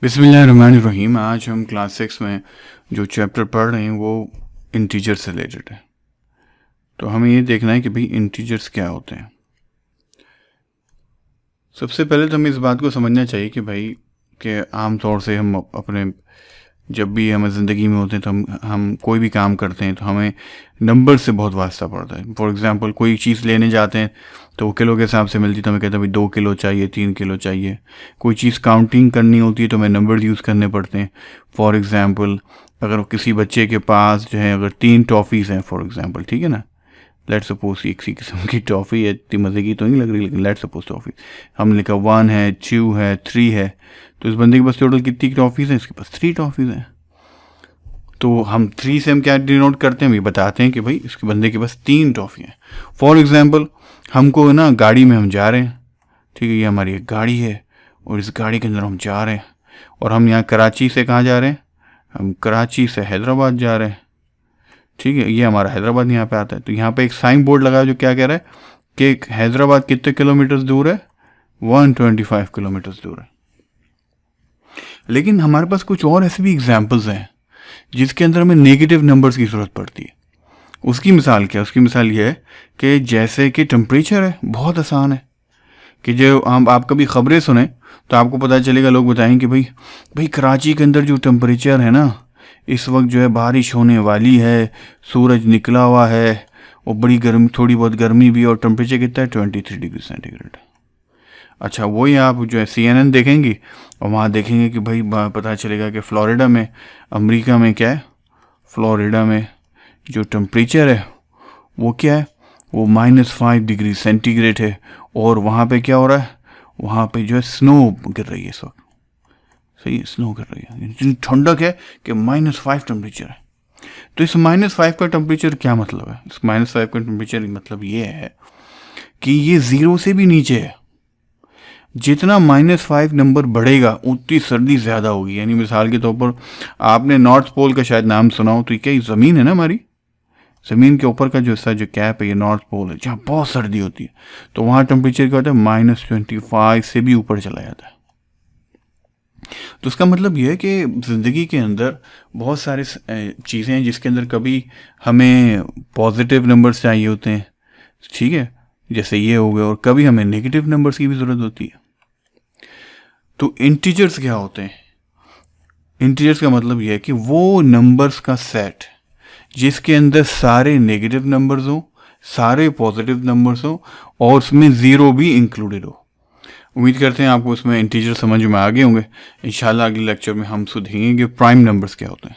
बिस्मिल्लाहिर्रहमानिर्रहीम। आज हम क्लास 6 में जो चैप्टर पढ़ रहे हैं वो इंटीजर से रिलेटेड है। तो हमें ये देखना है कि भाई इंटीजर्स क्या होते हैं। सबसे पहले तो हमें इस बात को समझना चाहिए कि भाई कि आम तौर से हम अपने जब भी हमें ज़िंदगी में होते हैं तो हम कोई भी काम करते हैं तो हमें नंबर से बहुत वास्ता पड़ता है। फॉर एग्ज़ाम्पल कोई चीज़ लेने जाते हैं तो वो किलो के हिसाब से मिलती है, तो हमें कहते हैं भाई 2 किलो चाहिए, 3 किलो चाहिए। कोई चीज़ काउंटिंग करनी होती है तो हमें नंबर यूज़ करने पड़ते हैं। फॉर एग्ज़ाम्पल अगर किसी बच्चे के पास जो है अगर 3 टॉफ़ीज़ हैं फॉर एग्ज़ाम्पल, ठीक है ना, लेट सपोज एक सी किस्म की टॉफ़ी है, इतनी मज़े की तो नहीं लग रही, लेकिन लेट सपोज टॉफ़ी हमने लिखा 1 है, 2 है, 3 है, तो इस बंदे के पास टोटल कितनी टॉफ़ीज़ हैं? इसके पास 3 टॉफ़ीज़ हैं। तो हम 3 से हम क्या डिनोट करते हैं, ये बताते हैं कि भाई इसके बंदे के पास 3 टॉफ़ी हैं। फॉर एग्ज़ाम्पल हमको ना गाड़ी में हम जा रहे हैं, ठीक है, ये हमारी एक गाड़ी है और इस गाड़ी के अंदर हम जा रहे हैं और हम यहाँ कराची से कहाँ जा रहे हैं? हम कराची से हैदराबाद जा रहे हैं, ठीक है। ये हमारा हैदराबाद यहाँ पे आता है। तो यहाँ पे एक साइन बोर्ड लगा है जो क्या कह रहा है कि हैदराबाद कितने किलोमीटर्स दूर है? 125 किलोमीटर्स दूर है। लेकिन हमारे पास कुछ और ऐसे भी एग्जाम्पल्स हैं जिसके अंदर हमें नेगेटिव नंबर्स की ज़रूरत पड़ती है। उसकी मिसाल क्या है? उसकी मिसाल ये है कि जैसे कि टेम्परेचर है, बहुत आसान है कि जो आप कभी ख़बरें सुने तो आपको पता चलेगा, लोग बताएंगे कि भाई कराची के अंदर जो टेम्परेचर है ना, इस वक्त जो है बारिश होने वाली है, सूरज निकला हुआ है और बड़ी गर्मी, थोड़ी बहुत गर्मी भी, और टेम्परेचर कितना है? 23 डिग्री सेंटीग्रेड। अच्छा, वही आप जो है CNN देखेंगी और वहाँ देखेंगे कि भाई पता चलेगा कि फ़्लोरिडा में, अमेरिका में क्या है, फ़्लोरिडा में जो टेम्परेचर है वो क्या है? वो -5 डिग्री सेंटीग्रेड है। और वहाँ पे क्या हो रहा है? वहाँ पे जो है स्नो गिर रही है इस वक्त। सही है, स्नो गिर रही है, इतनी ठंडक है कि -5 टेम्परेचर है। तो इस -5 का टेम्परेचर क्या मतलब है? इस -5 का टेम्परेचर मतलब ये है कि ये 0 से भी नीचे है। जितना -5 नंबर बढ़ेगा उतनी सर्दी ज़्यादा होगी। यानी मिसाल के तौर पर आपने नॉर्थ पोल का शायद नाम सुना हो, तो क्या ये ज़मीन है ना, हमारी ज़मीन के ऊपर का जो हिस्सा, जो कैप है, ये नॉर्थ पोल है जहाँ बहुत सर्दी होती है। तो वहाँ टेम्परेचर क्या होता है? -25 से भी ऊपर चला जाता है। तो उसका मतलब ये है कि ज़िंदगी के अंदर बहुत सारे चीज़ें हैं जिसके अंदर कभी हमें पॉजिटिव नंबर्स चाहिए होते हैं, ठीक है, जैसे ये हो गए, और कभी हमें नेगेटिव नंबर्स की भी ज़रूरत होती है। तो इंटीजर्स क्या होते हैं? इंटीजर्स का मतलब यह है कि वो नंबर्स का सेट जिसके अंदर सारे नेगेटिव नंबर्स हो, सारे पॉजिटिव नंबर्स हो और उसमें 0 भी इंक्लूडेड हो। उम्मीद करते हैं आपको उसमें इंटीजर समझ में आ गए होंगे। इंशाल्लाह अगले लेक्चर में हम सुधेंगे कि प्राइम नंबर्स क्या होते हैं।